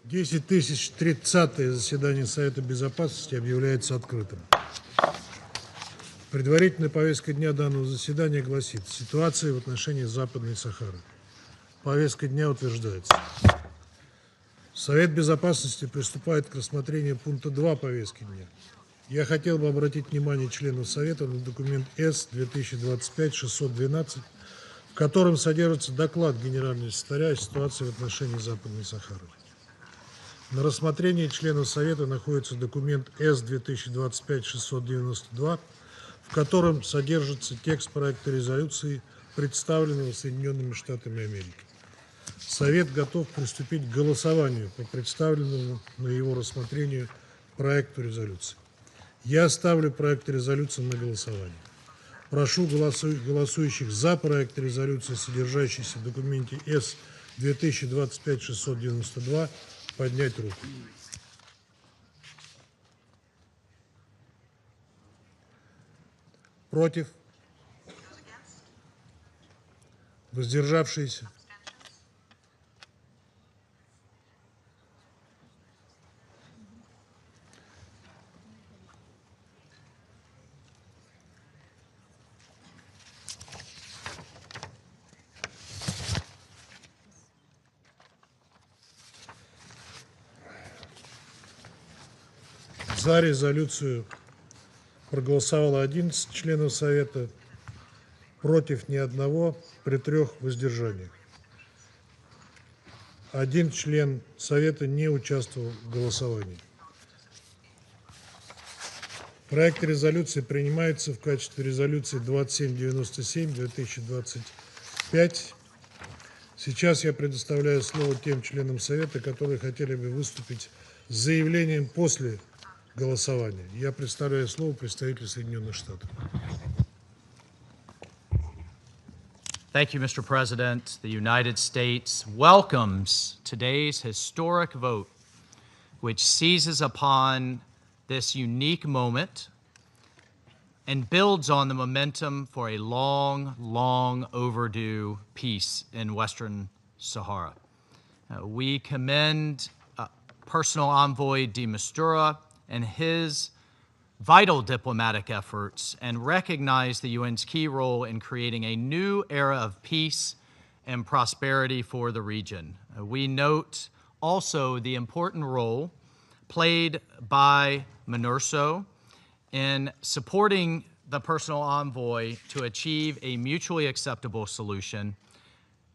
10.030 заседание Совета Безопасности объявляется открытым. Предварительная повестка дня данного заседания гласит: ситуация в отношении Западной Сахары. Повестка дня утверждается. Совет Безопасности приступает к рассмотрению пункта 2 повестки дня. Я хотел бы обратить внимание членов Совета на документ С-2025-612, в котором содержится доклад Генерального секретаря о ситуации в отношении Западной Сахары. На рассмотрении членов Совета находится документ С-2025-692, в котором содержится текст проекта резолюции, представленного Соединенными Штатами Америки. Совет готов приступить к голосованию по представленному на его рассмотрению проекту резолюции. Я ставлю проект резолюции на голосование. Прошу голосующих за проект резолюции, содержащийся в документе С-2025-692, поднять руку. Против? Воздержавшиеся? За резолюцию проголосовало 11 членов Совета, против ни одного, при 3 воздержаниях. 1 член Совета не участвовал в голосовании. Проект резолюции принимается в качестве резолюции 2797-2025. Сейчас я предоставляю слово тем членам Совета, которые хотели бы выступить с заявлением после голосования. Я представляю слово представителю Соединенных Штатов. Thank you, Mr. President. The United States welcomes today's historic vote, which seizes upon this unique moment and builds on the momentum for a long, long overdue peace in Western Sahara. We commend Personal Envoy de Mistura and his vital diplomatic efforts and recognize the UN's key role in creating a new era of peace and prosperity for the region. We note also the important role played by MINURSO in supporting the personal envoy to achieve a mutually acceptable solution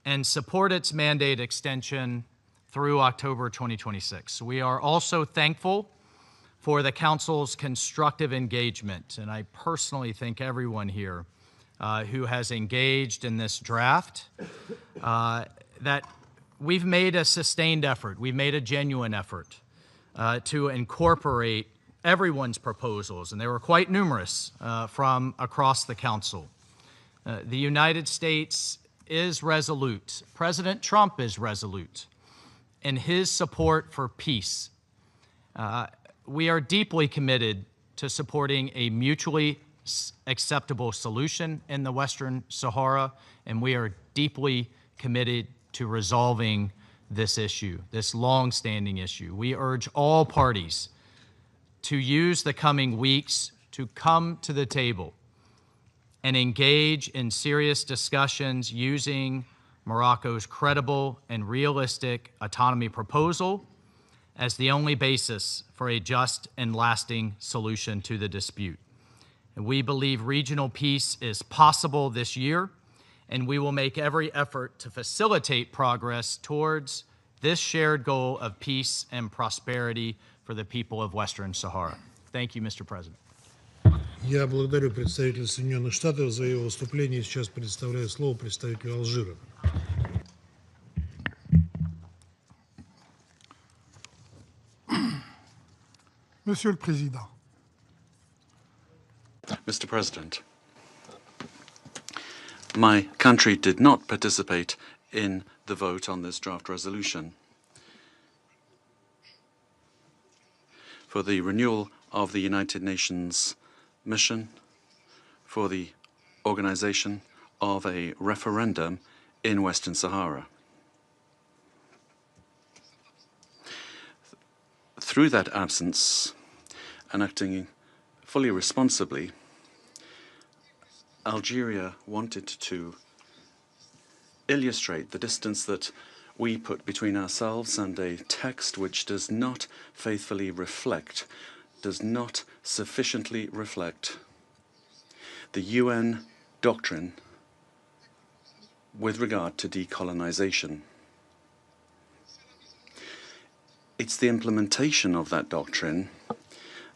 and support its mandate extension through October 2026. We are also thankful for the Council's constructive engagement, and I personally thank everyone here who has engaged in this draft, that we've made a sustained effort, we've made a genuine effort to incorporate everyone's proposals, and they were quite numerous from across the Council. The United States is resolute. President Trump is resolute in his support for peace. We are deeply committed to supporting a mutually acceptable solution in the Western Sahara, and we are deeply committed to resolving this issue, this long-standing issue. We urge all parties to use the coming weeks to come to the table and engage in serious discussions using Morocco's credible and realistic autonomy proposal as the only basis for a just and lasting solution to the dispute. And we believe regional peace is possible this year, and we will make every effort to facilitate progress towards this shared goal of peace and prosperity for the people of Western Sahara. Thank you, Mr. President. Я благодарю представителя Соединенных Штатов за его выступление. Сейчас предоставляю слово представителю Алжира. Monsieur le Président. Mr. President, my country did not participate in the vote on this draft resolution. For the renewal of the United Nations mission, for the organization of a referendum in Western Sahara. through that absence and acting fully responsibly, Algeria wanted to illustrate the distance that we put between ourselves and a text which does not faithfully reflect, does not sufficiently reflect the UN doctrine with regard to decolonization. It's the implementation of that doctrine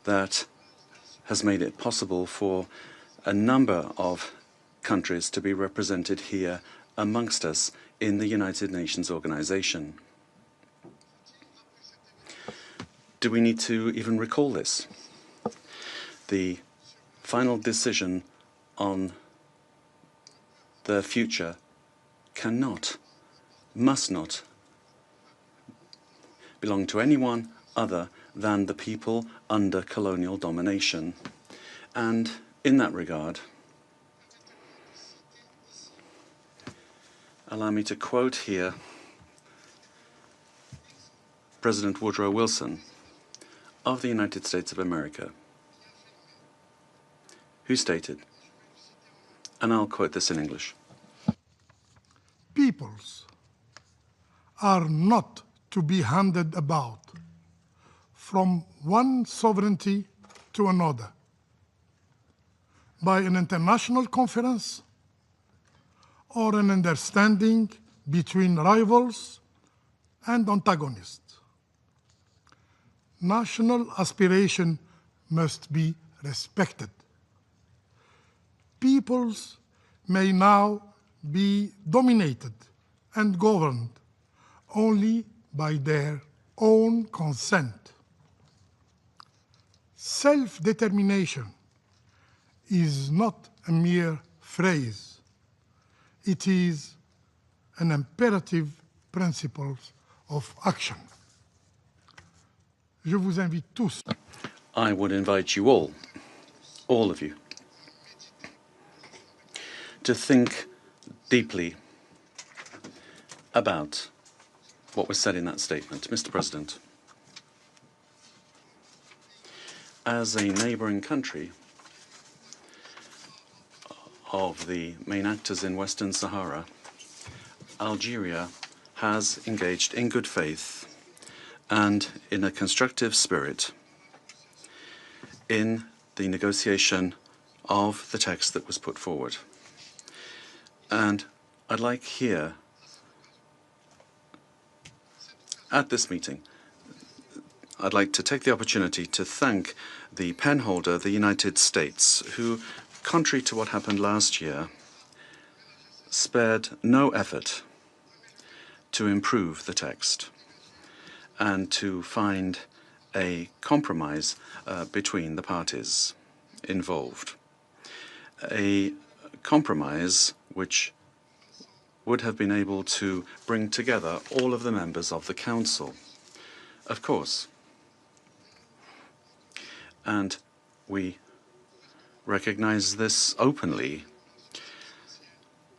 that has made it possible for a number of countries to be represented here amongst us in the United Nations organization. Do we need to even recall this? The final decision on the future cannot, must not belong to anyone other than the people under colonial domination. And in that regard, allow me to quote here President Woodrow Wilson of the United States of America, who stated, and I'll quote this in English, Peoples are not to be handed about from one sovereignty to another by an international conference or an understanding between rivals and antagonists. National aspiration must be respected. Peoples may now be dominated and governed only by their own consent. Self-determination is not a mere phrase. It is an imperative principle of action. Je vous invite tous. I would invite you all of you, to think deeply about what was said in that statement. Mr. President, as a neighboring country of the main actors in Western Sahara, Algeria has engaged in good faith and in a constructive spirit in the negotiation of the text that was put forward. And I'd like here, at this meeting, I'd like to take the opportunity to thank the penholder, the United States, who, contrary to what happened last year, spared no effort to improve the text and to find a compromise between the parties involved. A compromise which would have been able to bring together all of the members of the Council, of course. And we recognize this openly.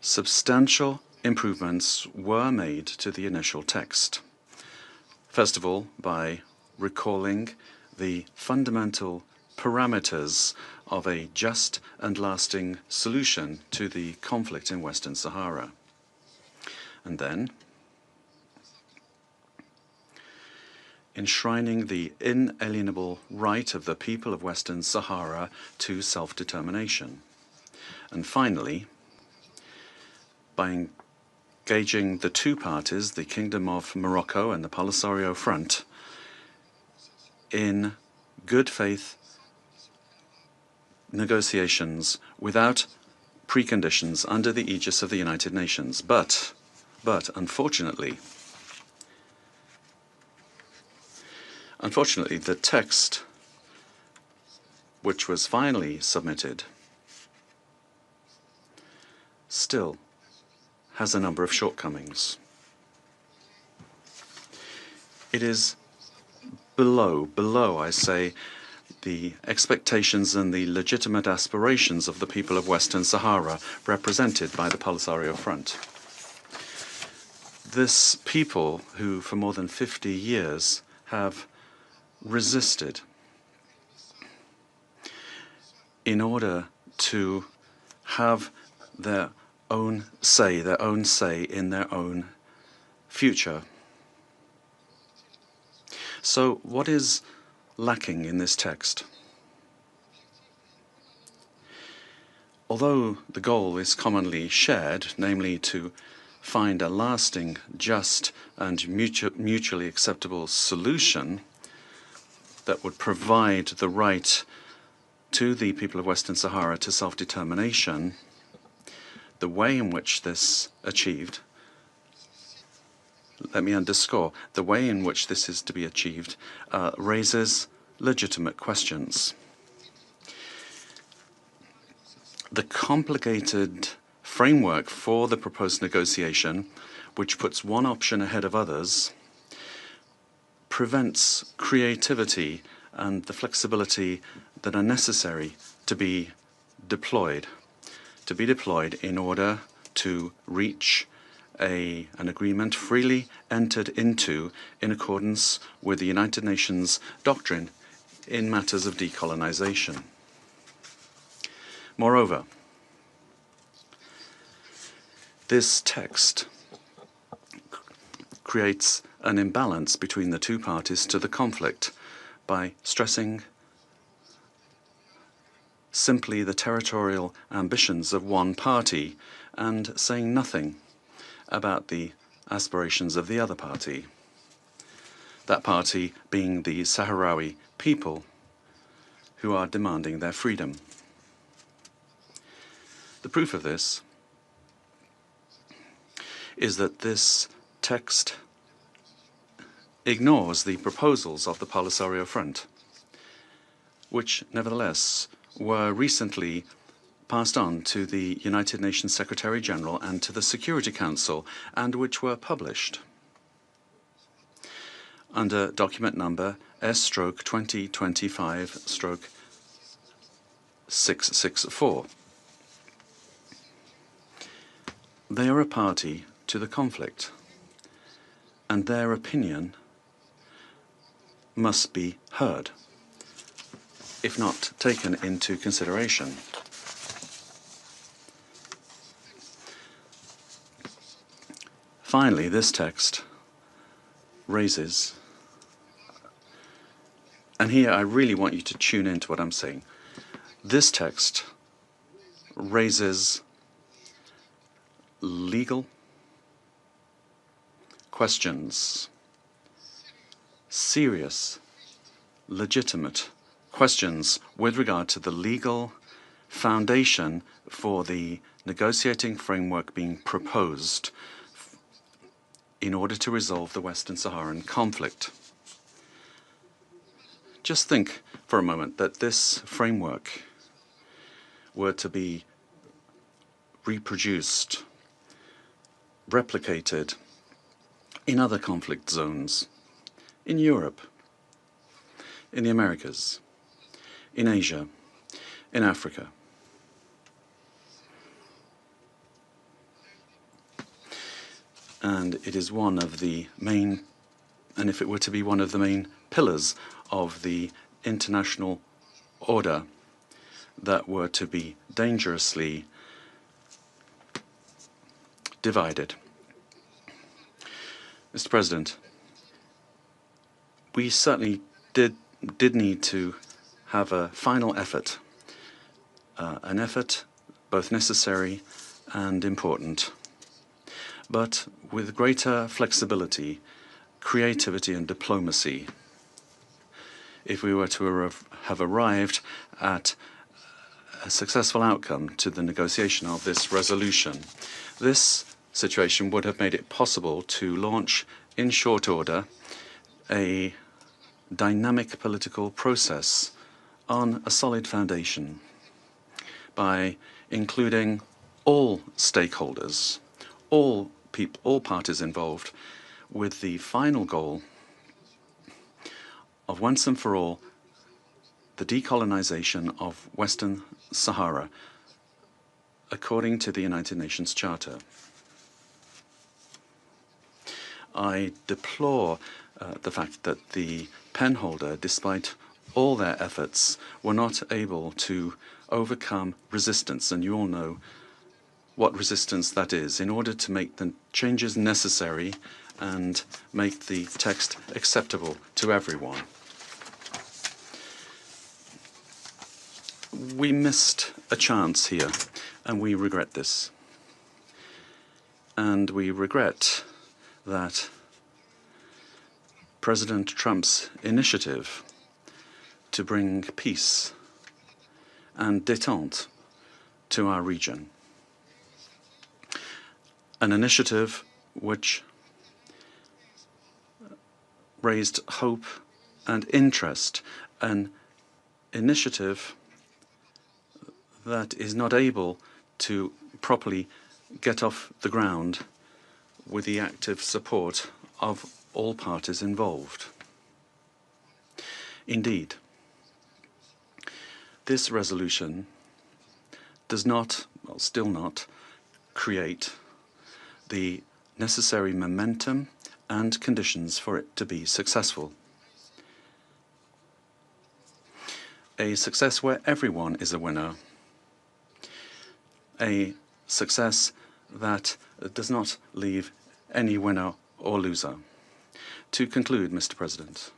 Substantial improvements were made to the initial text. First of all, by recalling the fundamental parameters of a just and lasting solution to the conflict in Western Sahara. And then, enshrining the inalienable right of the people of Western Sahara to self-determination. And finally, by engaging the two parties, the Kingdom of Morocco and the Polisario Front, in good faith negotiations without preconditions under the aegis of the United Nations. But unfortunately, the text which was finally submitted still has a number of shortcomings. It is below, I say, the expectations and the legitimate aspirations of the people of Western Sahara represented by the Polisario Front. This people who for more than 50 years have resisted in order to have their own say in their own future. So what is lacking in this text? Although the goal is commonly shared, namely to find a lasting, just and mutually acceptable solution that would provide the right to the people of Western Sahara to self-determination, the way in which this achieved, let me underscore, the way in which this is to be achieved raises legitimate questions. The complicated framework for the proposed negotiation, which puts one option ahead of others, prevents creativity and the flexibility that are necessary to be deployed in order to reach an agreement freely entered into in accordance with the United Nations doctrine in matters of decolonization. Moreover, this text creates an imbalance between the two parties to the conflict by stressing simply the territorial ambitions of one party and saying nothing about the aspirations of the other party, that party being the Sahrawi people who are demanding their freedom. The proof of this is that this text ignores the proposals of the Polisario Front, which nevertheless were recently passed on to the United Nations Secretary General and to the Security Council, and which were published under document number S/2025/664. They are a party to the conflict, and their opinion must be heard, if not taken into consideration. Finally, this text raises, and here I really want you to tune into what I'm saying, this text raises legal questions, serious, legitimate questions with regard to the legal foundation for the negotiating framework being proposed in order to resolve the Western Saharan conflict. Just think for a moment that this framework were to be reproduced, replicated in other conflict zones, in Europe, in the Americas, in Asia, in Africa. And it is one of the main, and if it were to be one of the main pillars of the international order that were to be dangerously divided. Mr. President, we certainly did need to have a final effort, an effort both necessary and important, but with greater flexibility, creativity and diplomacy, if we were to have arrived at a successful outcome to the negotiation of this resolution. This situation would have made it possible to launch in short order a dynamic political process on a solid foundation by including all stakeholders, all parties involved, with the final goal of once and for all the decolonization of Western Sahara according to the United Nations Charter. I deplore the fact that the penholder, despite all their efforts, were not able to overcome resistance, and you all know what resistance that is, in order to make the changes necessary and make the text acceptable to everyone. We missed a chance here, and we regret this. And we regret that President Trump's initiative to bring peace and détente to our region, an initiative which raised hope and interest, an initiative that is not able to properly get off the ground with the active support of all parties involved. Indeed, this resolution does not, well, still not, create the necessary momentum and conditions for it to be successful. A success where everyone is a winner. A success that does not leave any winner or loser. To conclude, Mr. President,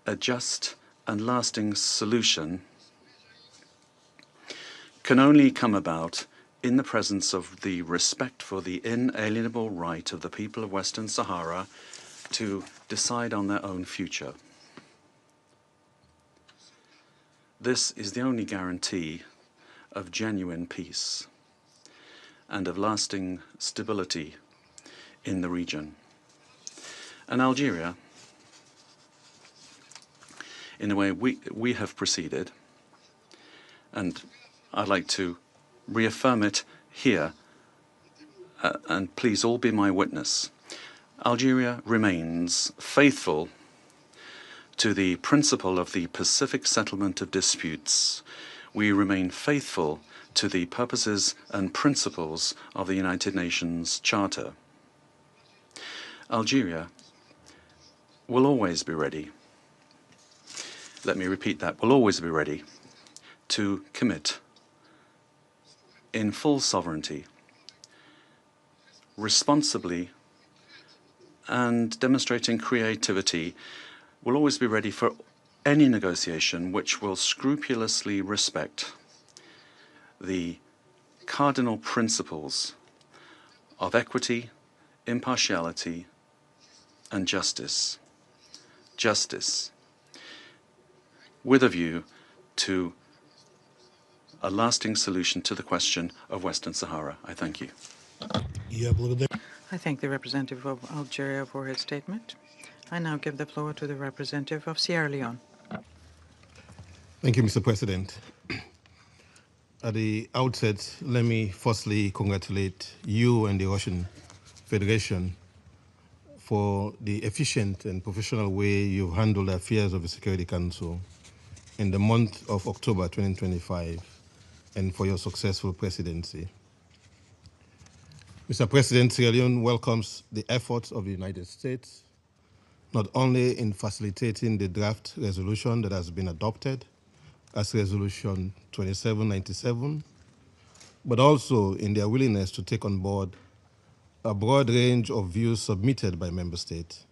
a just and lasting solution can only come about in the presence of the respect for the inalienable right of the people of Western Sahara to decide on their own future. This is the only guarantee of genuine peace and of lasting stability in the region. And Algeria, in the way we have proceeded, and I'd like to reaffirm it here, and please all be my witness. Algeria remains faithful to the principle of the Pacific settlement of disputes. We remain faithful to the purposes and principles of the United Nations Charter. Algeria will always be ready, let me repeat that, will always be ready to commit in full sovereignty, responsibly, and demonstrating creativity, will always be ready for any negotiation which will scrupulously respect the cardinal principles of equity, impartiality, and justice. Justice, with a view to a lasting solution to the question of Western Sahara. I thank you. I thank the representative of Algeria for his statement. I now give the floor to the representative of Sierra Leone. Thank you, Mr. President. At the outset, let me firstly congratulate you and the Russian Federation for the efficient and professional way you've handled the affairs of the Security Council in the month of October 2025 and for your successful presidency. Mr. President, Sierra Leone welcomes the efforts of the United States, not only in facilitating the draft resolution that has been adopted as Resolution 2797, but also in their willingness to take on board a broad range of views submitted by member states.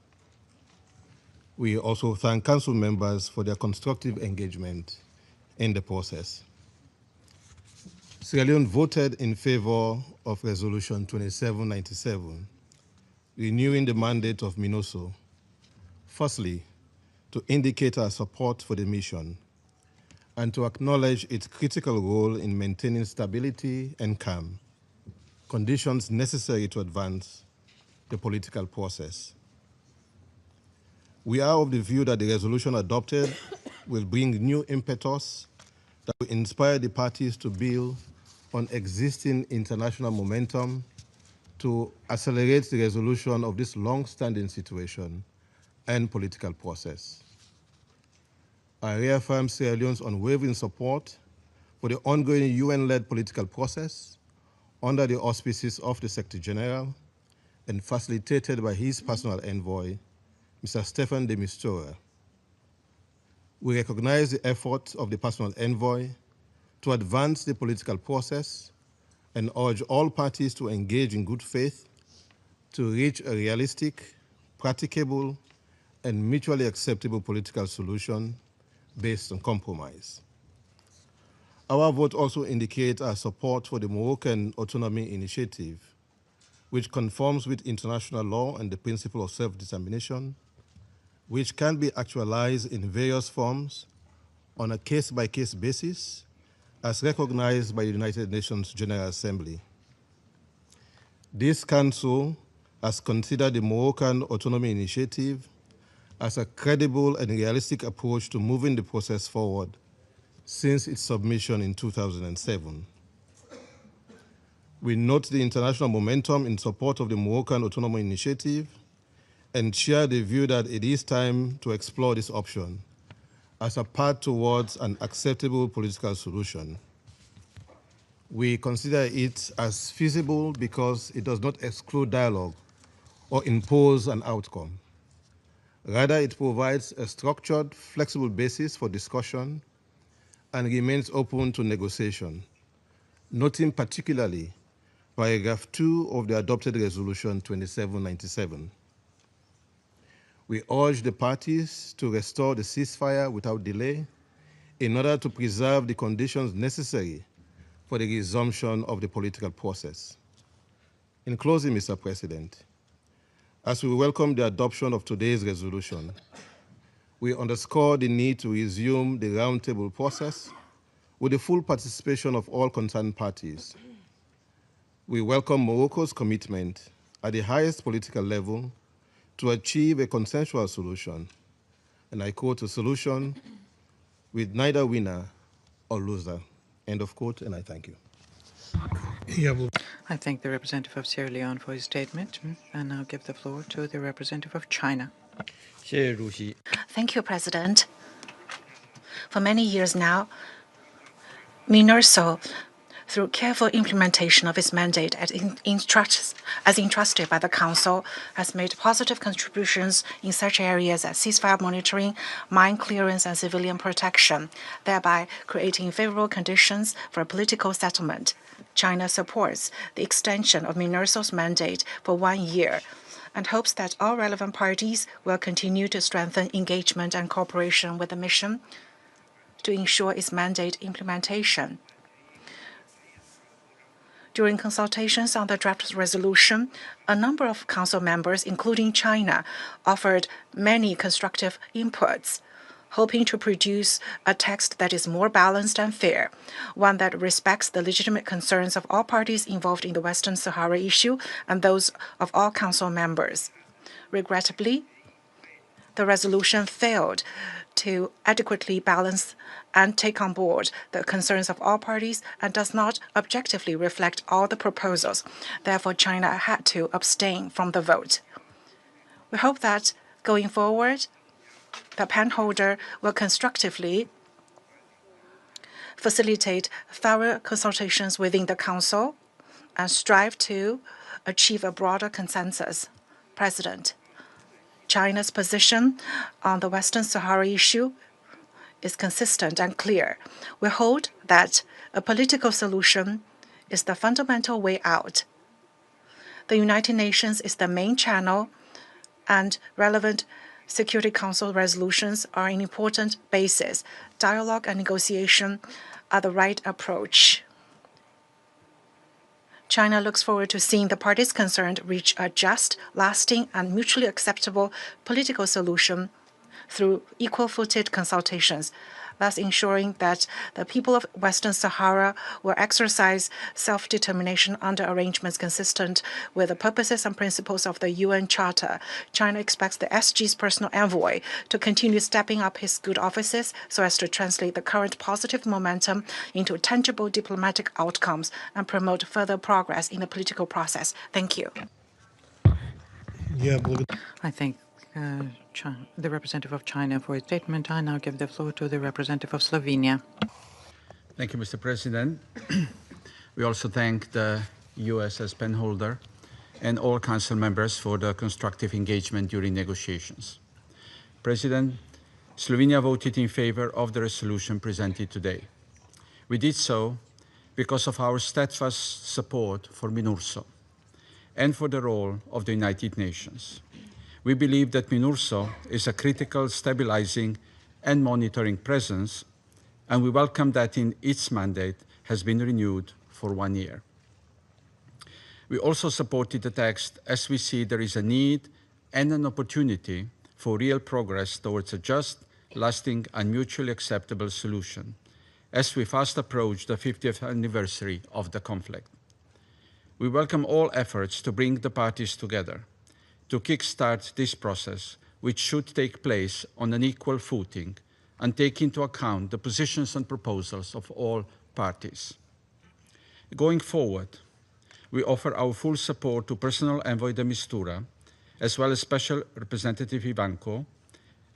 We also thank Council members for their constructive engagement in the process. Sierra Leone voted in favor of Resolution 2797, renewing the mandate of MINUSO, firstly, to indicate our support for the mission and to acknowledge its critical role in maintaining stability and calm, conditions necessary to advance the political process. We are of the view that the resolution adopted will bring new impetus that will inspire the parties to build on existing international momentum to accelerate the resolution of this long-standing situation and political process. I reaffirm Sierra Leone's unwavering support for the ongoing UN-led political process under the auspices of the Secretary General and facilitated by his personal envoy, Mr. Stefan de Mistura. We recognize the efforts of the personal envoy to advance the political process and urge all parties to engage in good faith to reach a realistic, practicable, and mutually acceptable political solution based on compromise. Our vote also indicates our support for the Moroccan Autonomy Initiative, which conforms with international law and the principle of self-determination, which can be actualized in various forms on a case-by-case basis as recognized by the United Nations General Assembly. This Council has considered the Moroccan Autonomy Initiative as a credible and realistic approach to moving the process forward since its submission in 2007. We note the international momentum in support of the Moroccan Autonomy Initiative and share the view that it is time to explore this option as a path towards an acceptable political solution. We consider it as feasible because it does not exclude dialogue or impose an outcome. Rather, it provides a structured, flexible basis for discussion and remains open to negotiation, noting particularly paragraph 2 of the adopted resolution 2797. We urge the parties to restore the ceasefire without delay in order to preserve the conditions necessary for the resumption of the political process. In closing, Mr. President, as we welcome the adoption of today's resolution, we underscore the need to resume the roundtable process with the full participation of all concerned parties. We welcome Morocco's commitment at the highest political level to achieve a consensual solution, and I quote, a solution with neither winner or loser, end of quote, and I thank you. I thank the representative of Sierra Leone for his statement, and now give the floor to the representative of China. Thank you, President. For many years now, MINURSO, through careful implementation of its mandate as entrusted by the Council, has made positive contributions in such areas as ceasefire monitoring, mine clearance, and civilian protection, thereby creating favorable conditions for a political settlement. China supports the extension of MINURSO's mandate for 1 year and hopes that all relevant parties will continue to strengthen engagement and cooperation with the mission to ensure its mandate implementation. During consultations on the draft resolution, a number of Council members, including China, offered many constructive inputs, hoping to produce a text that is more balanced and fair, one that respects the legitimate concerns of all parties involved in the Western Sahara issue and those of all Council members. Regrettably, the resolution failed to adequately balance and take on board the concerns of all parties and does not objectively reflect all the proposals. Therefore, China had to abstain from the vote. We hope that going forward, the penholder will constructively facilitate thorough consultations within the Council and strive to achieve a broader consensus. President, China's position on the Western Sahara issue is consistent and clear. We hold that a political solution is the fundamental way out. The United Nations is the main channel, and relevant Security Council resolutions are an important basis. Dialogue and negotiation are the right approach. China looks forward to seeing the parties concerned reach a just, lasting, and mutually acceptable political solution through equal-footed consultations, thus ensuring that the people of Western Sahara will exercise self-determination under arrangements consistent with the purposes and principles of the UN Charter. China expects the SG's personal envoy to continue stepping up his good offices so as to translate the current positive momentum into tangible diplomatic outcomes and promote further progress in the political process. Thank you. I thank the representative of China for his statement. I now give the floor to the representative of Slovenia. Thank you, Mr. President. We also thank the U.S. as penholder and all Council members for the constructive engagement during negotiations. President, Slovenia voted in favor of the resolution presented today. We did so because of our steadfast support for MINURSO and for the role of the United Nations. We believe that MINURSO is a critical stabilizing and monitoring presence, and we welcome that its mandate has been renewed for 1 year. We also supported the text as we see there is a need and an opportunity for real progress towards a just, lasting, and mutually acceptable solution as we fast approach the 50th anniversary of the conflict. We welcome all efforts to bring the parties together, to kickstart this process, which should take place on an equal footing and take into account the positions and proposals of all parties. Going forward, we offer our full support to Personal Envoy de Mistura, as well as Special Representative Ivanko,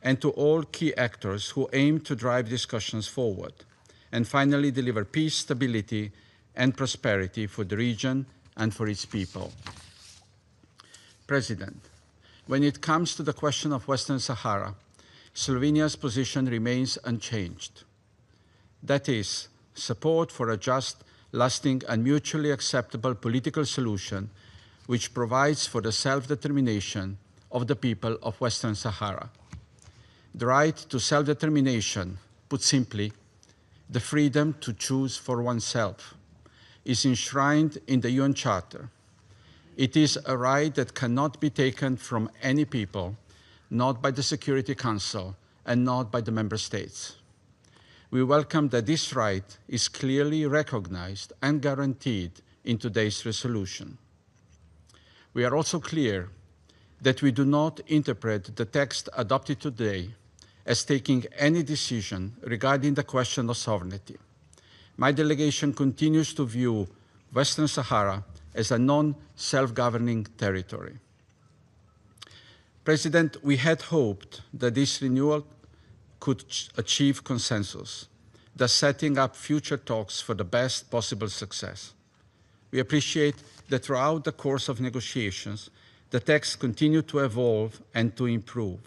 and to all key actors who aim to drive discussions forward, and finally deliver peace, stability, and prosperity for the region and for its people. President, when it comes to the question of Western Sahara, Slovenia's position remains unchanged. That is, support for a just, lasting, and mutually acceptable political solution which provides for the self-determination of the people of Western Sahara. The right to self-determination, put simply, the freedom to choose for oneself, is enshrined in the UN Charter. It is a right that cannot be taken from any people, not by the Security Council and not by the Member States. We welcome that this right is clearly recognized and guaranteed in today's resolution. We are also clear that we do not interpret the text adopted today as taking any decision regarding the question of sovereignty. My delegation continues to view Western Sahara as a non-self-governing territory. President, we had hoped that this renewal could achieve consensus, thus setting up future talks for the best possible success. We appreciate that throughout the course of negotiations, the text continued to evolve and to improve,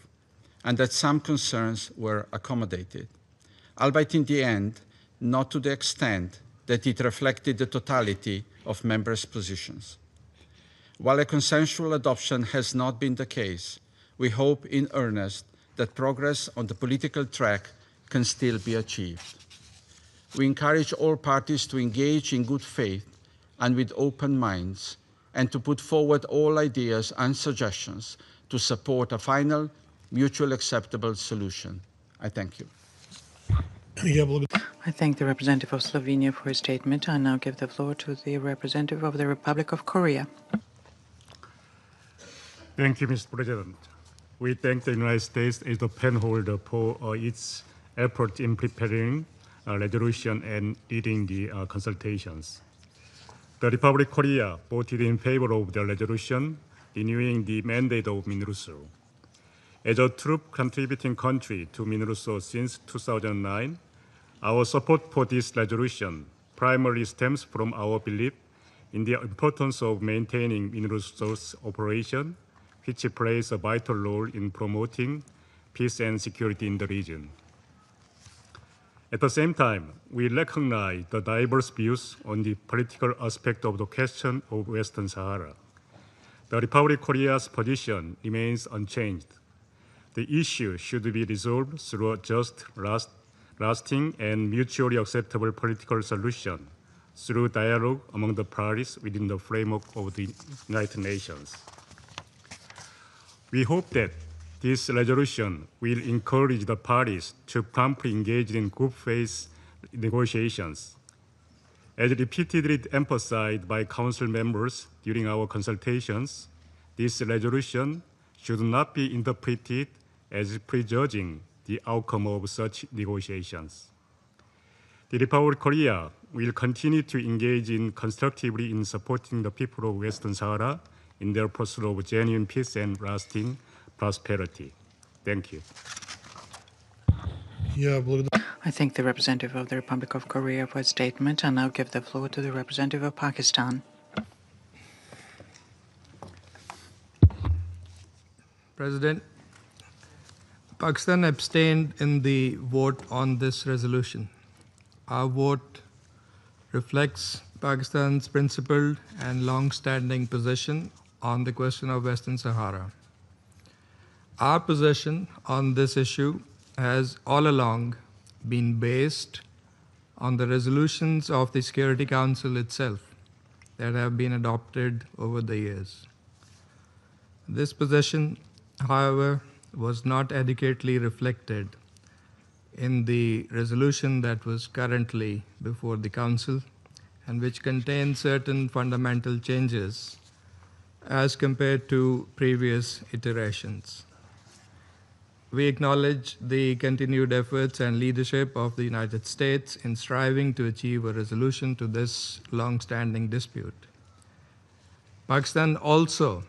and that some concerns were accommodated, albeit in the end, not to the extent that it reflected the totality of members' positions. While a consensual adoption has not been the case, we hope in earnest that progress on the political track can still be achieved. We encourage all parties to engage in good faith and with open minds, and to put forward all ideas and suggestions to support a final, mutually acceptable solution. I thank you. I thank the representative of Slovenia for his statement. I now give the floor to the representative of the Republic of Korea. Thank you, Mr. President. We thank the United States as the penholder for its effort in preparing a resolution and leading the consultations. The Republic of Korea voted in favor of the resolution renewing the mandate of MINURSO. As a troop contributing country to MINURSO since 2009, our support for this resolution primarily stems from our belief in the importance of maintaining MINURSO's operation, which plays a vital role in promoting peace and security in the region. At the same time, we recognize the diverse views on the political aspect of the question of Western Sahara. The Republic of Korea's position remains unchanged. The issue should be resolved through a just, lasting, and mutually acceptable political solution through dialogue among the parties within the framework of the United Nations. We hope that this resolution will encourage the parties to promptly engage in good faith negotiations. As repeatedly emphasized by Council members during our consultations, this resolution should not be interpreted as prejudging the outcome of such negotiations. The Republic of Korea will continue to engage constructively in supporting the people of Western Sahara in their pursuit of genuine peace and lasting prosperity. Thank you. I thank the representative of the Republic of Korea for his statement. I now give the floor to the representative of Pakistan. President, Pakistan abstained in the vote on this resolution. Our vote reflects Pakistan's principled and long-standing position on the question of Western Sahara. Our position on this issue has all along been based on the resolutions of the Security Council itself that have been adopted over the years. This position, however, was not adequately reflected in the resolution that was currently before the Council and which contains certain fundamental changes as compared to previous iterations. We acknowledge the continued efforts and leadership of the United States in striving to achieve a resolution to this long-standing dispute. Pakistan also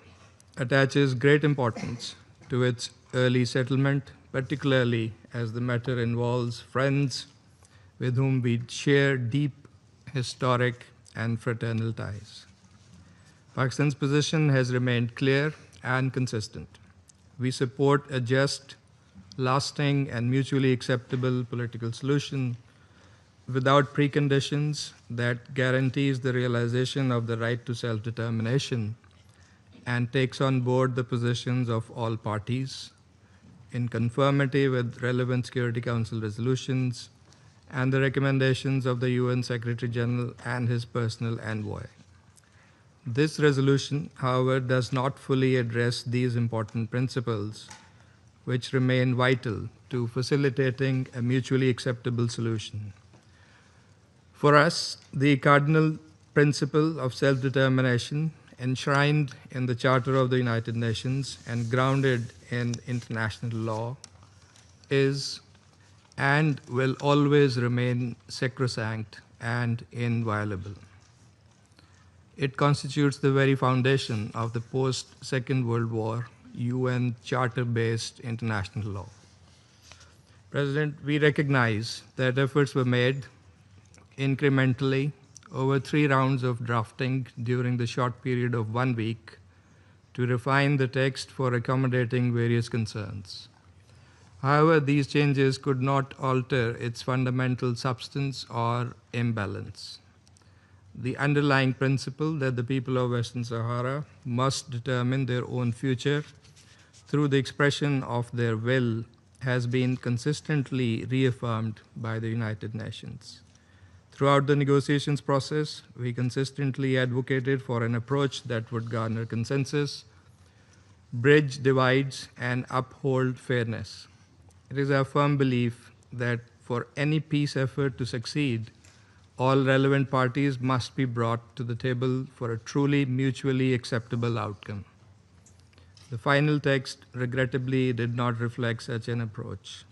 attaches great importance to its early settlement, particularly as the matter involves friends with whom we share deep historic and fraternal ties. Pakistan's position has remained clear and consistent. We support a just, lasting, and mutually acceptable political solution without preconditions that guarantees the realization of the right to self-determination and takes on board the positions of all parties in conformity with relevant Security Council resolutions and the recommendations of the UN Secretary General and his personal envoy. This resolution, however, does not fully address these important principles, which remain vital to facilitating a mutually acceptable solution. For us, the cardinal principle of self-determination enshrined in the Charter of the United Nations and grounded in international law is and will always remain sacrosanct and inviolable. It constitutes the very foundation of the post-Second World War UN Charter-based international law. President, we recognize that efforts were made incrementally over 3 rounds of drafting during the short period of 1 week to refine the text for accommodating various concerns. However, these changes could not alter its fundamental substance or imbalance. The underlying principle that the people of Western Sahara must determine their own future through the expression of their will has been consistently reaffirmed by the United Nations. Throughout the negotiations process, we consistently advocated for an approach that would garner consensus, bridge divides, and uphold fairness. It is our firm belief that for any peace effort to succeed, all relevant parties must be brought to the table for a truly mutually acceptable outcome. The final text, regrettably, did not reflect such an approach.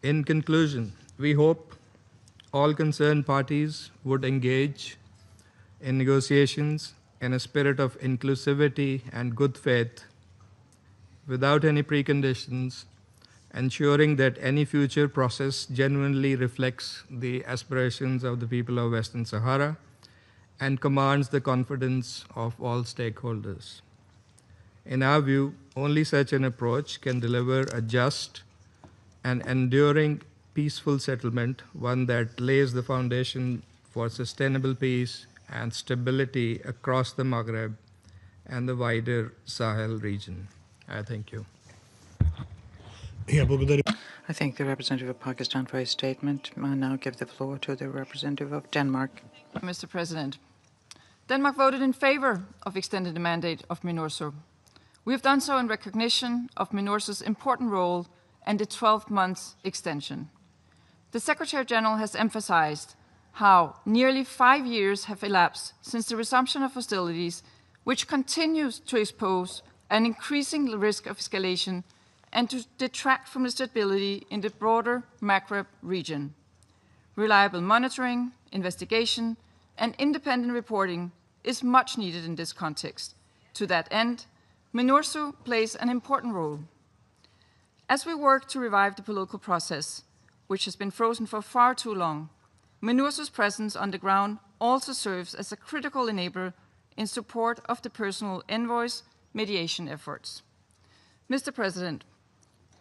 In conclusion, we hope all concerned parties would engage in negotiations in a spirit of inclusivity and good faith, without any preconditions, ensuring that any future process genuinely reflects the aspirations of the people of Western Sahara and commands the confidence of all stakeholders. In our view, only such an approach can deliver a just and enduring peaceful settlement, one that lays the foundation for sustainable peace and stability across the Maghreb and the wider Sahel region. I thank you. I thank the representative of Pakistan for his statement. I now give the floor to the representative of Denmark. Mr. President, Denmark voted in favor of extending the mandate of MINURSO. We have done so in recognition of MINURSO's important role and the 12-month extension. The Secretary General has emphasized how nearly 5 years have elapsed since the resumption of hostilities, which continues to expose an increasing risk of escalation and to detract from the stability in the broader Maghreb region. Reliable monitoring, investigation, and independent reporting is much needed in this context. To that end, MINURSO plays an important role. As we work to revive the political process, which has been frozen for far too long, MINURSO's presence on the ground also serves as a critical enabler in support of the personal envoy's mediation efforts. Mr. President,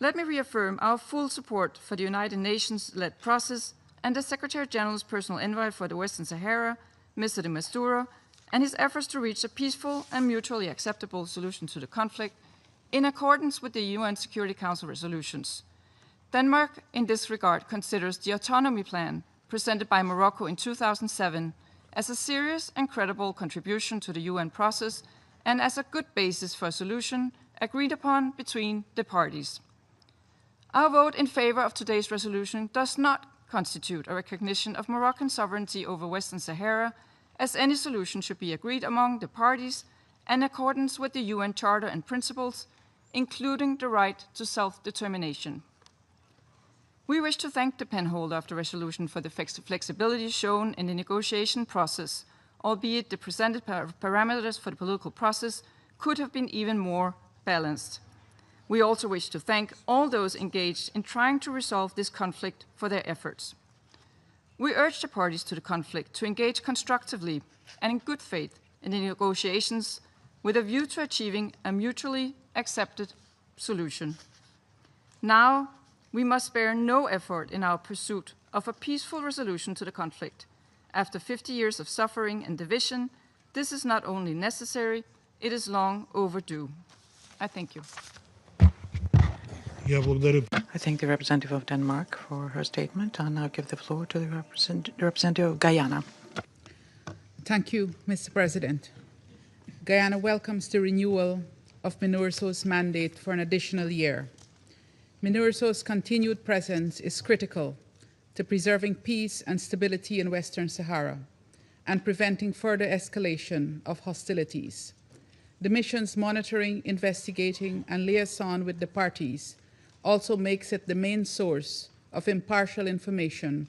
let me reaffirm our full support for the United Nations-led process and the Secretary-General's personal envoy for the Western Sahara, Mr. de Mistura, and his efforts to reach a peaceful and mutually acceptable solution to the conflict in accordance with the UN Security Council resolutions. Denmark, in this regard, considers the autonomy plan presented by Morocco in 2007 as a serious and credible contribution to the UN process and as a good basis for a solution agreed upon between the parties. Our vote in favor of today's resolution does not constitute a recognition of Moroccan sovereignty over Western Sahara, as any solution should be agreed among the parties in accordance with the UN Charter and principles, including the right to self-determination. We wish to thank the penholder of the resolution for the flexibility shown in the negotiation process, albeit the presented parameters for the political process could have been even more balanced. We also wish to thank all those engaged in trying to resolve this conflict for their efforts. We urge the parties to the conflict to engage constructively and in good faith in the negotiations with a view to achieving a mutually accepted solution. Now, we must spare no effort in our pursuit of a peaceful resolution to the conflict. After 50 years of suffering and division, this is not only necessary, it is long overdue. I thank you. I thank the representative of Denmark for her statement. I'll now give the floor to the representative of Guyana. Thank you, Mr. President. Guyana welcomes the renewal of MINURSO's mandate for an additional year. MINURSO's continued presence is critical to preserving peace and stability in Western Sahara and preventing further escalation of hostilities. The mission's monitoring, investigating, and liaison with the parties also makes it the main source of impartial information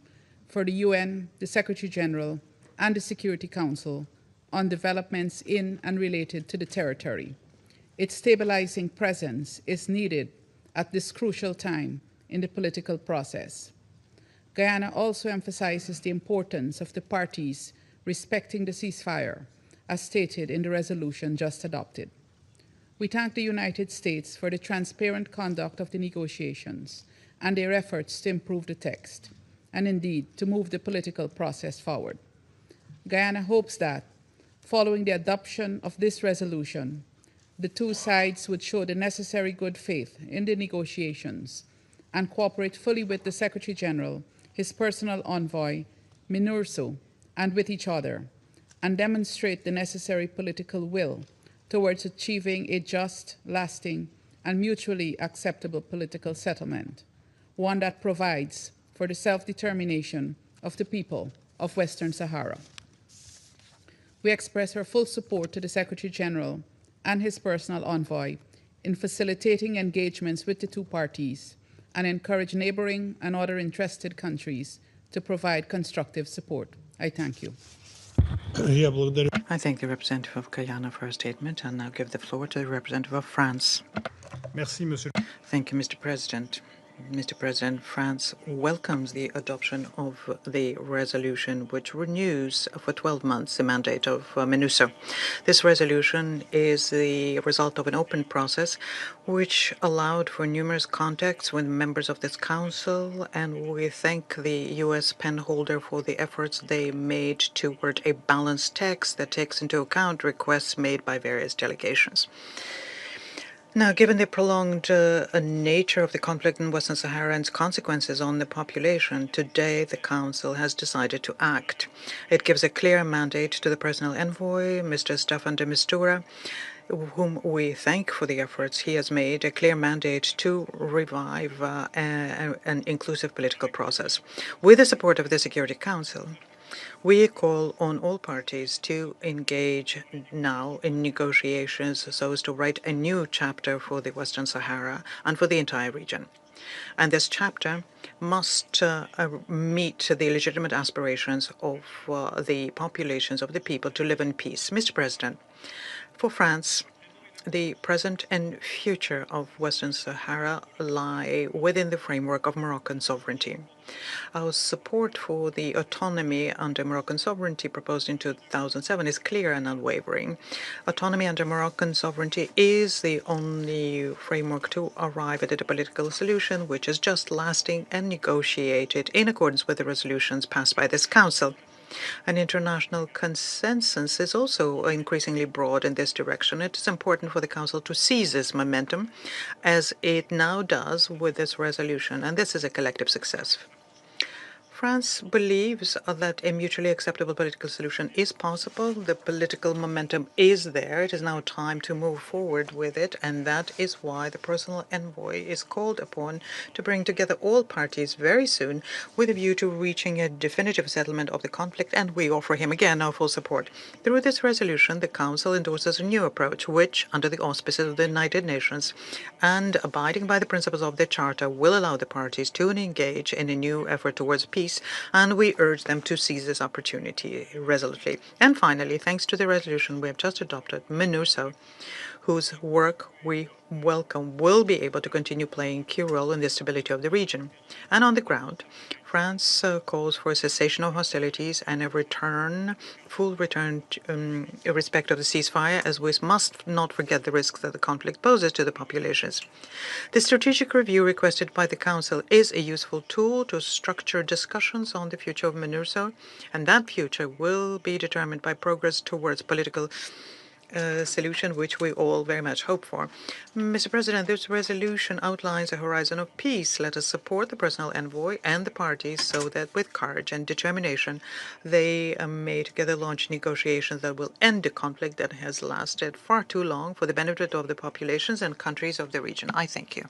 for the UN, the Secretary-General, and the Security Council on developments in and related to the territory. Its stabilizing presence is needed at this crucial time in the political process. Guyana also emphasizes the importance of the parties respecting the ceasefire, as stated in the resolution just adopted. We thank the United States for the transparent conduct of the negotiations and their efforts to improve the text, and indeed to move the political process forward. Guyana hopes that, following the adoption of this resolution, the two sides would show the necessary good faith in the negotiations and cooperate fully with the Secretary-General, his personal envoy, MINURSO, and with each other, and demonstrate the necessary political will towards achieving a just, lasting, and mutually acceptable political settlement, one that provides for the self-determination of the people of Western Sahara. We express our full support to the Secretary-General and his personal envoy in facilitating engagements with the two parties and encourage neighboring and other interested countries to provide constructive support. I thank you. I thank the representative of Guyana for her statement and now give the floor to the representative of France. Merci, Monsieur. Thank you, Mr. President. Mr. President, France welcomes the adoption of the resolution which renews for 12 months the mandate of MINURSO. This resolution is the result of an open process which allowed for numerous contacts with members of this council, and we thank the U.S. penholder for the efforts they made toward a balanced text that takes into account requests made by various delegations. Now, given the prolonged nature of the conflict in Western Sahara and its consequences on the population, today the Council has decided to act. It gives a clear mandate to the personal envoy, Mr. Staffan de Mistura, whom we thank for the efforts he has made, a clear mandate to revive an inclusive political process. With the support of the Security Council, we call on all parties to engage now in negotiations so as to write a new chapter for the Western Sahara and for the entire region. And this chapter must meet the legitimate aspirations of the populations of the people to live in peace. Mr. President, for France, The present and future of Western Sahara lie within the framework of Moroccan sovereignty. Our support for the autonomy under Moroccan sovereignty proposed in 2007 is clear and unwavering. Autonomy under Moroccan sovereignty is the only framework to arrive at a political solution which is just, lasting, and negotiated in accordance with the resolutions passed by this Council. An international consensus is also increasingly broad in this direction. It is important for the Council to seize this momentum, as it now does with this resolution, and this is a collective success. France believes that a mutually acceptable political solution is possible. The political momentum is there. It is now time to move forward with it, and that is why the personal envoy is called upon to bring together all parties very soon with a view to reaching a definitive settlement of the conflict, and we offer him again our full support. Through this resolution, the Council endorses a new approach which, under the auspices of the United Nations and abiding by the principles of the Charter, will allow the parties to engage in a new effort towards peace, and we urge them to seize this opportunity resolutely. And finally, thanks to the resolution we have just adopted, MINURSO, whose work we welcome, will be able to continue playing a key role in the stability of the region. And on the ground, France calls for a cessation of hostilities and a full return to respect of the ceasefire, as we must not forget the risks that the conflict poses to the populations. The strategic review requested by the Council is a useful tool to structure discussions on the future of MINURSO, and that future will be determined by progress towards political solution, which we all very much hope for. Mr. President, this resolution outlines a horizon of peace. Let us support the personal envoy and the parties so that with courage and determination they may together launch negotiations that will end a conflict that has lasted far too long for the benefit of the populations and countries of the region. I thank you.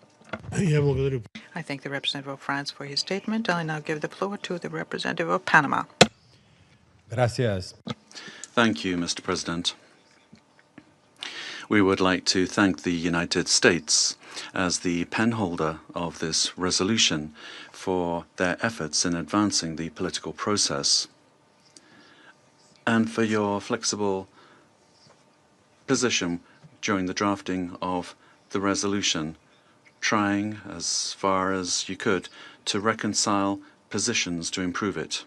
I thank the representative of France for his statement. I now give the floor to the representative of Panama. Gracias. Thank you, Mr. President. We would like to thank the United States as the penholder of this resolution for their efforts in advancing the political process and for your flexible position during the drafting of the resolution, trying as far as you could to reconcile positions to improve it.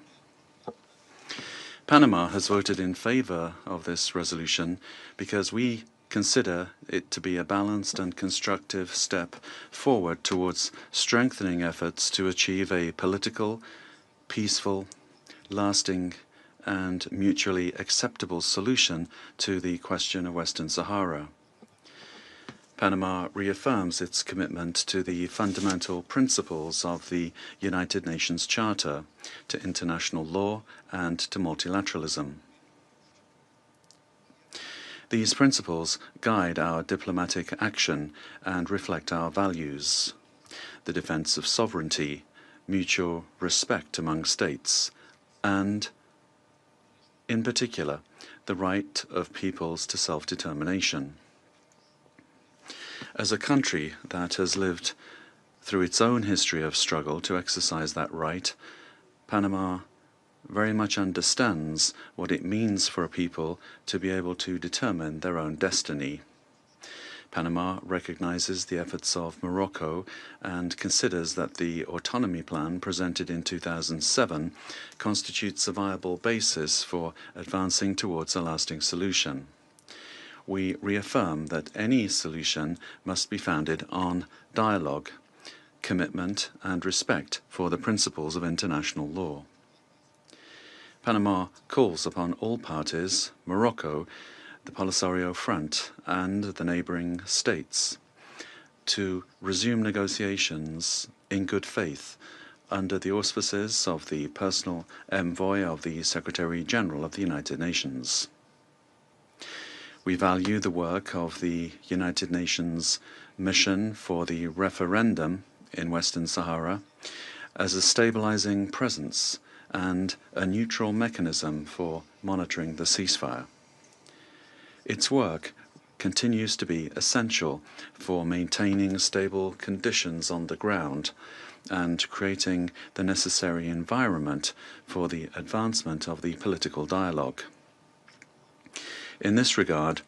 Panama has voted in favor of this resolution because we consider it to be a balanced and constructive step forward towards strengthening efforts to achieve a political, peaceful, lasting, and mutually acceptable solution to the question of Western Sahara. Panama reaffirms its commitment to the fundamental principles of the United Nations Charter, to international law, and to multilateralism. These principles guide our diplomatic action and reflect our values: the defense of sovereignty, mutual respect among states, and, in particular, the right of peoples to self-determination. As a country that has lived through its own history of struggle to exercise that right, Panama very much understands what it means for a people to be able to determine their own destiny. Panama recognizes the efforts of Morocco and considers that the autonomy plan presented in 2007 constitutes a viable basis for advancing towards a lasting solution. We reaffirm that any solution must be founded on dialogue, commitment, and respect for the principles of international law. Panama calls upon all parties, Morocco, the Polisario Front, and the neighboring states, to resume negotiations in good faith under the auspices of the personal envoy of the Secretary-General of the United Nations. We value the work of the United Nations Mission for the Referendum in Western Sahara as a stabilizing presence and a neutral mechanism for monitoring the ceasefire. Its work continues to be essential for maintaining stable conditions on the ground and creating the necessary environment for the advancement of the political dialogue. In this regard,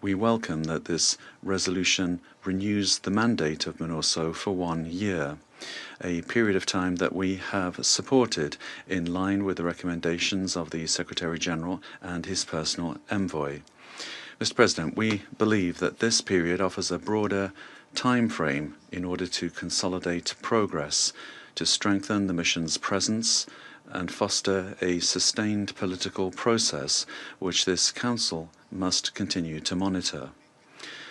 We welcome that this resolution renews the mandate of MINURSO for 1 year, a period of time that we have supported in line with the recommendations of the Secretary-General and his personal envoy. Mr. President, we believe that this period offers a broader time frame in order to consolidate progress, to strengthen the mission's presence and foster a sustained political process which this Council must continue to monitor.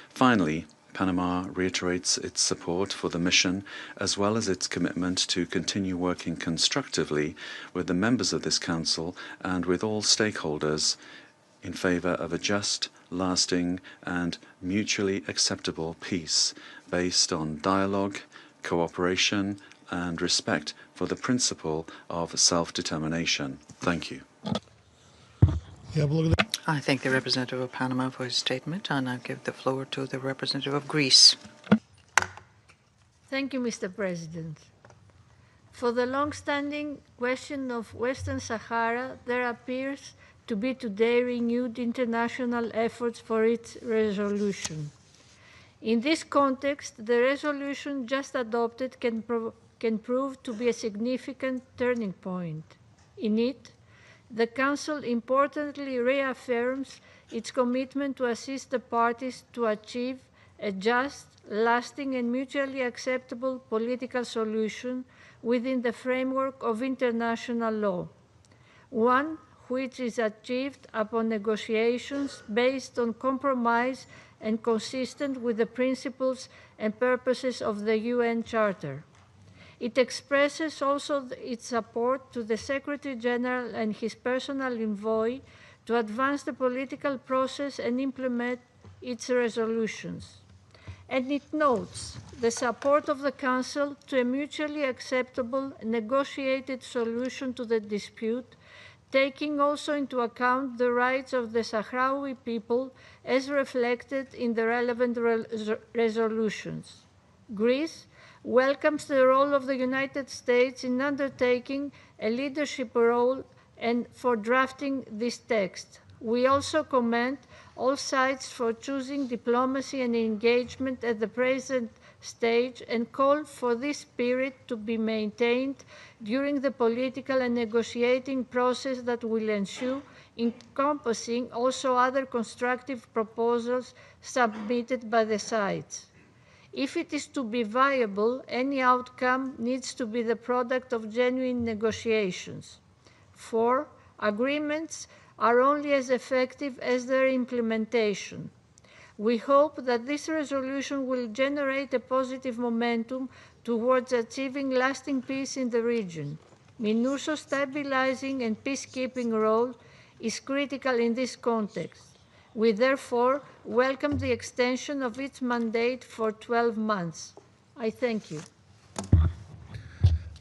Finally, Panama reiterates its support for the mission as well as its commitment to continue working constructively with the members of this Council and with all stakeholders in favour of a just, lasting and mutually acceptable peace based on dialogue, cooperation and respect for the principle of self-determination. Thank you. I thank the representative of Panama for his statement, and I give the floor to the representative of Greece. Thank you, Mr. President. For the long-standing question of Western Sahara, there appears to be today renewed international efforts for its resolution. In this context, the resolution just adopted can prove to be a significant turning point. In it, the Council importantly reaffirms its commitment to assist the parties to achieve a just, lasting and mutually acceptable political solution within the framework of international law, one which is achieved upon negotiations based on compromise and consistent with the principles and purposes of the UN Charter. It expresses also its support to the Secretary-General and his personal envoy to advance the political process and implement its resolutions. And it notes the support of the Council to a mutually acceptable negotiated solution to the dispute, taking also into account the rights of the Sahrawi people as reflected in the relevant resolutions. Greece welcomes the role of the United States in undertaking a leadership role and for drafting this text. We also commend all sides for choosing diplomacy and engagement at the present stage and call for this spirit to be maintained during the political and negotiating process that will ensue, encompassing also other constructive proposals submitted by the sides. If it is to be viable, any outcome needs to be the product of genuine negotiations. 4. Agreements are only as effective as their implementation. We hope that this resolution will generate a positive momentum towards achieving lasting peace in the region. MINURSO's stabilizing and peacekeeping role is critical in this context. We therefore welcome the extension of its mandate for 12 months. I thank you.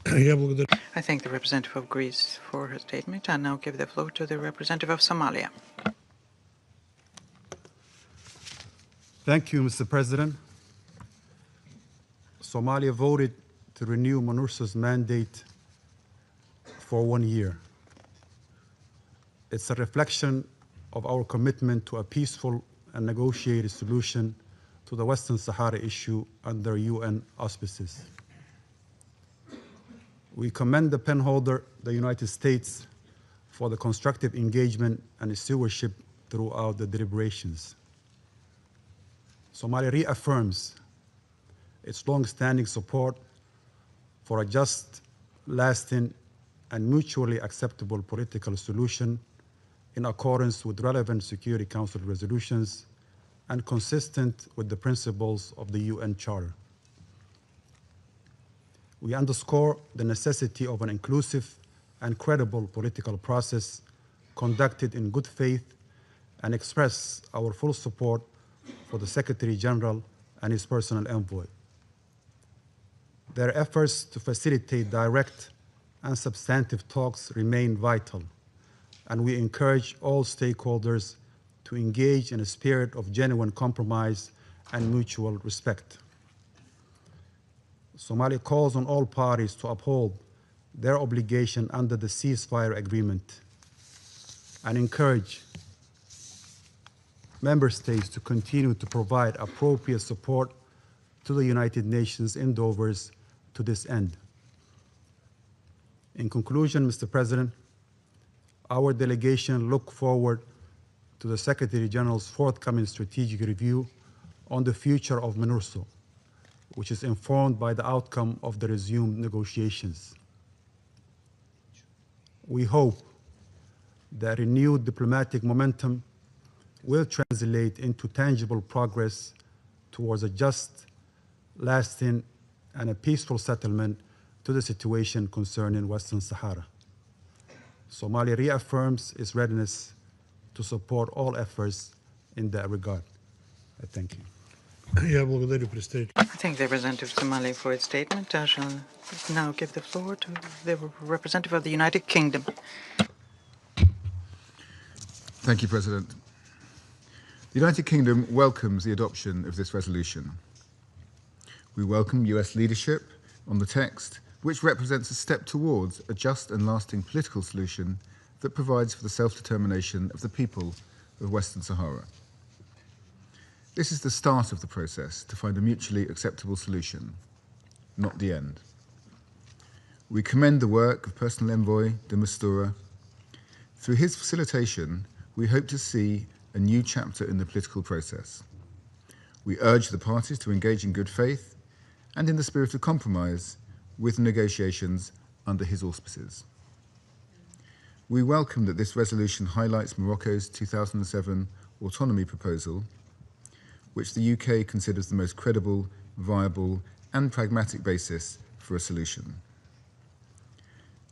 I thank the representative of Greece for her statement and now give the floor to the representative of Somalia. Thank you, Mr. President. Somalia voted to renew MINURSO's mandate for 1 year. It's a reflection of our commitment to a peaceful and negotiated solution to the Western Sahara issue under UN auspices. We commend the penholder, the United States, for the constructive engagement and stewardship throughout the deliberations. Somalia reaffirms its long-standing support for a just, lasting, and mutually acceptable political solution in accordance with relevant Security Council resolutions and consistent with the principles of the UN Charter. We underscore the necessity of an inclusive and credible political process conducted in good faith and express our full support for the Secretary-General and his personal envoy. Their efforts to facilitate direct and substantive talks remain vital, and we encourage all stakeholders to engage in a spirit of genuine compromise and mutual respect. Somalia calls on all parties to uphold their obligation under the ceasefire agreement and encourage member states to continue to provide appropriate support to the United Nations endeavors to this end. In conclusion, Mr. President, our delegation look forward to the Secretary General's forthcoming strategic review on the future of MINURSO, which is informed by the outcome of the resumed negotiations. We hope that renewed diplomatic momentum will translate into tangible progress towards a just, lasting, and a peaceful settlement to the situation concerning Western Sahara. Somalia reaffirms its readiness to support all efforts in that regard. I thank you. Я благодарю представителя. I thank the representative of Somalia for its statement. I shall now give the floor to the representative of the United Kingdom. Thank you, President. The United Kingdom welcomes the adoption of this resolution. We welcome US leadership on the text, which represents a step towards a just and lasting political solution that provides for the self-determination of the people of Western Sahara. This is the start of the process to find a mutually acceptable solution, not the end. We commend the work of Personal Envoy de Mistura. Through his facilitation, we hope to see a new chapter in the political process. We urge the parties to engage in good faith and in the spirit of compromise with negotiations under his auspices. We welcome that this resolution highlights Morocco's 2007 autonomy proposal, which the UK considers the most credible, viable, and pragmatic basis for a solution.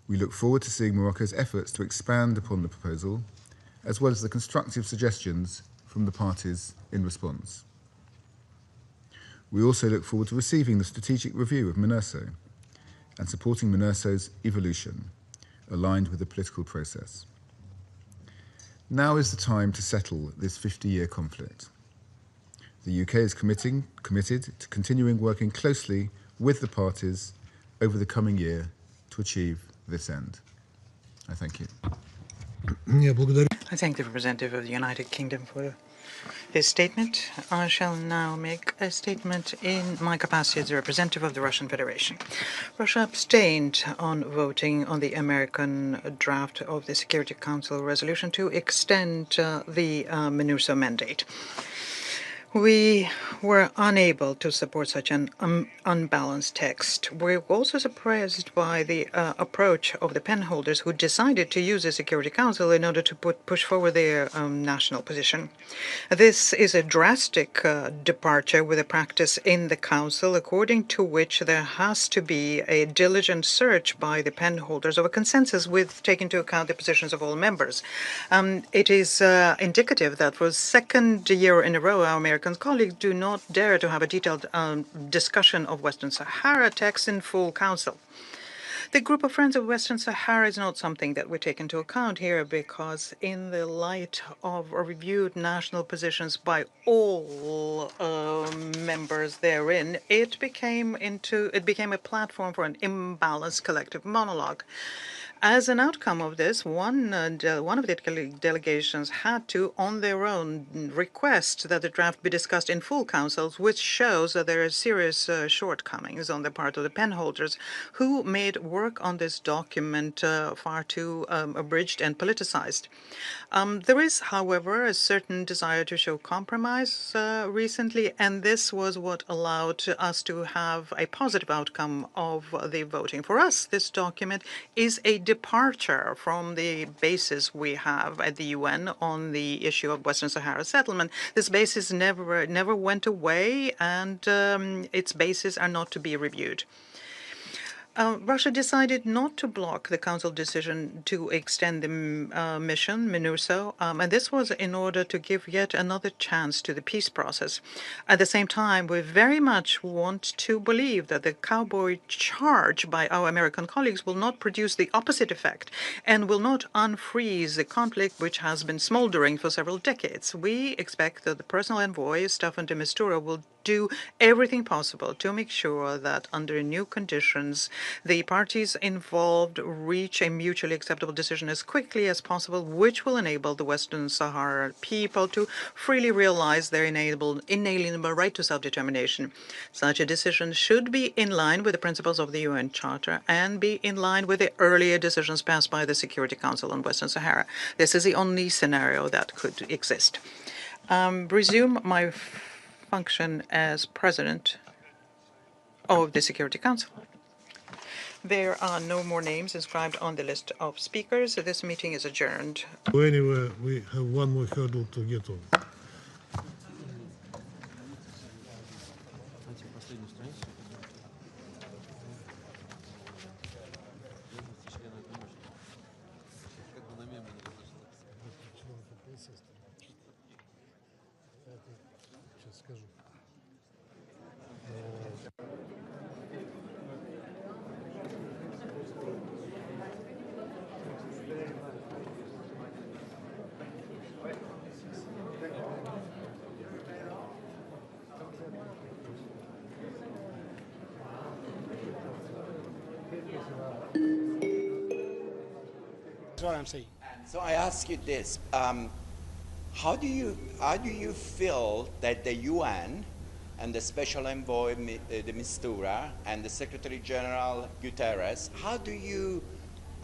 We look forward to seeing Morocco's efforts to expand upon the proposal, as well as the constructive suggestions from the parties in response. We also look forward to receiving the strategic review of MINURSO and supporting MINURSO's evolution, aligned with the political process. Now is the time to settle this 50-year conflict. The UK is committed to continuing working closely with the parties over the coming year to achieve this end. I thank you. I thank the representative of the United Kingdom for his statement. I shall now make a statement in my capacity as the representative of the Russian Federation. Russia abstained on voting on the American draft of the Security Council resolution to extend the MINURSO mandate. We were unable to support such an unbalanced text. We're also surprised by the approach of the penholders who decided to use the Security Council in order to push forward their national position. This is a drastic departure with a practice in the Council, according to which there has to be a diligent search by the penholders of a consensus with taking into account the positions of all members. It is indicative that for the second year in a row, our American colleagues do not dare to have a detailed discussion of Western Sahara text in full council. The group of friends of Western Sahara is not something that we take into account here, because in the light of reviewed national positions by all members therein, it became a platform for an imbalanced collective monologue. As an outcome of this, one of the delegations had to, on their own, request that the draft be discussed in full councils, which shows that there are serious shortcomings on the part of the penholders, who made work on this document far too abridged and politicized. There is, however, a certain desire to show compromise recently, and this was what allowed us to have a positive outcome of the voting. For us, this document is a departure from the basis we have at the UN on the issue of Western Sahara settlement. This basis never went away, and its bases are not to be reviewed. Russia decided not to block the Council decision to extend the mission, MINURSO, and this was in order to give yet another chance to the peace process. At the same time, we very much want to believe that the cowboy charge by our American colleagues will not produce the opposite effect and will not unfreeze the conflict which has been smoldering for several decades. We expect that the personal envoy, Staffan de Mistura, will do everything possible to make sure that under new conditions, the parties involved reach a mutually acceptable decision as quickly as possible, which will enable the Western Sahara people to freely realize their inalienable right to self-determination. Such a decision should be in line with the principles of the UN Charter and be in line with the earlier decisions passed by the Security Council on Western Sahara. This is the only scenario that could exist. Resume my function as President of the Security Council. There are no more names inscribed on the list of speakers. This meeting is adjourned. Anyway, we have one more hurdle to get on. That's what I'm saying. So I ask you this: how do you feel that the UN and the Special Envoy de Mistura and the Secretary General Guterres, how do you?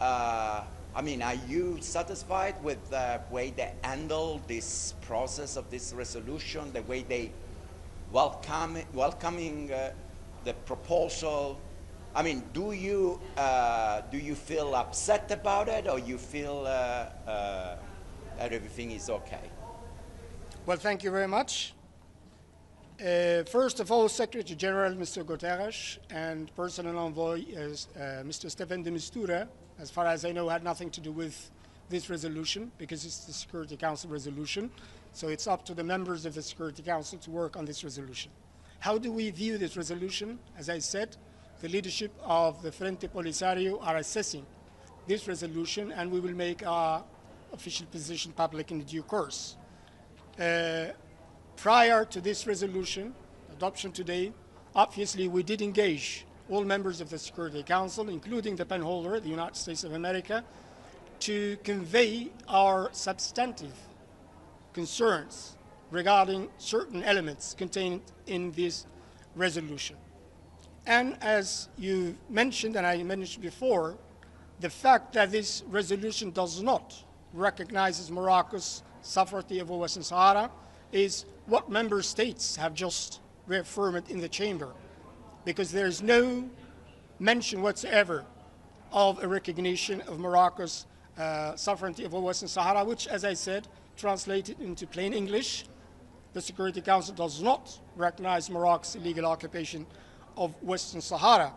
I mean, are you satisfied with the way they handle this process of this resolution, the way they welcoming the proposal? I mean, do you feel upset about it, or you feel that everything is okay? Well, thank you very much. First of all, Secretary General Mr. Guterres and Personal Envoy Mr. Stefan de Mistura, as far as I know, had nothing to do with this resolution because it's the Security Council resolution. So it's up to the members of the Security Council to work on this resolution. How do we view this resolution? As I said, the leadership of the Frente Polisario are assessing this resolution, and we will make our official position public in due course. Prior to this resolution adoption today, obviously we did engage all members of the Security Council, including the penholder, the United States of America, to convey our substantive concerns regarding certain elements contained in this resolution. And as you mentioned, and I mentioned before, the fact that this resolution does not recognize Morocco's sovereignty over Western Sahara is what member states have just reaffirmed in the chamber, because there is no mention whatsoever of a recognition of Morocco's sovereignty over Western Sahara, which, as I said, translated into plain English, the Security Council does not recognize Morocco's illegal occupation of Western Sahara.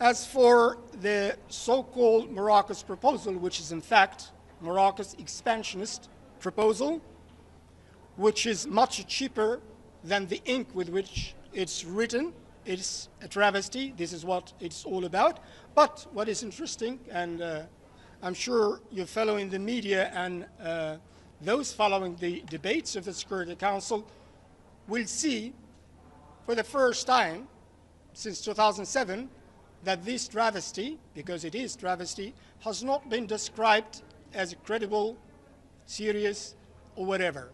As for the so-called Morocco's proposal, which is in fact Morocco's expansionist proposal, which is much cheaper than the ink with which it's written, it's a travesty. This is what it's all about. But what is interesting, and I'm sure you follow in the media and those following the debates of the Security Council will see for the first time since 2007 that this travesty, because it is travesty, has not been described as credible, serious, or whatever.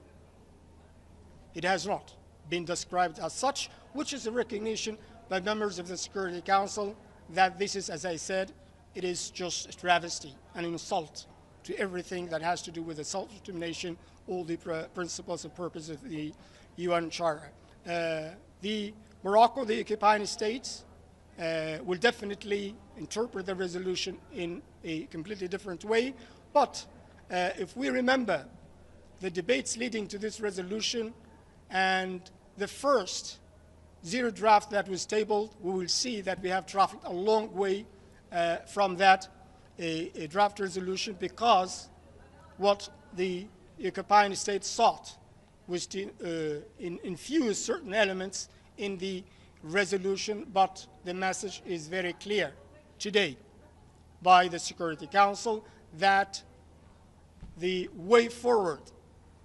It has not been described as such, which is a recognition by members of the Security Council that this is, as I said, it is just a travesty, an insult to everything that has to do with the self-determination, all the principles and purposes of the UN Charter. The Morocco, the occupying states, will definitely interpret the resolution in a completely different way. But if we remember the debates leading to this resolution and the first zero draft that was tabled, we will see that we have traveled a long way from that a draft resolution, because what the occupying states sought was to infuse certain elements in the resolution, but the message is very clear today by the Security Council that the way forward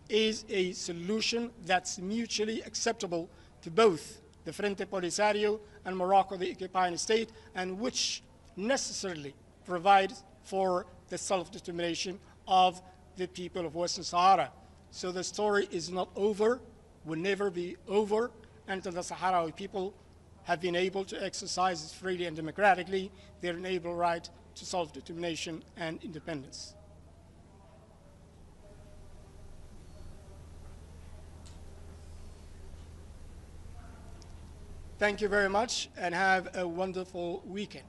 is a solution that's mutually acceptable to both the Frente Polisario, and Morocco, the occupying state, and which necessarily provides for the self-determination of the people of Western Sahara. So the story is not over, will never be over, until the Sahrawi people have been able to exercise freely and democratically their inalienable right to self-determination and independence. Thank you very much, and have a wonderful weekend.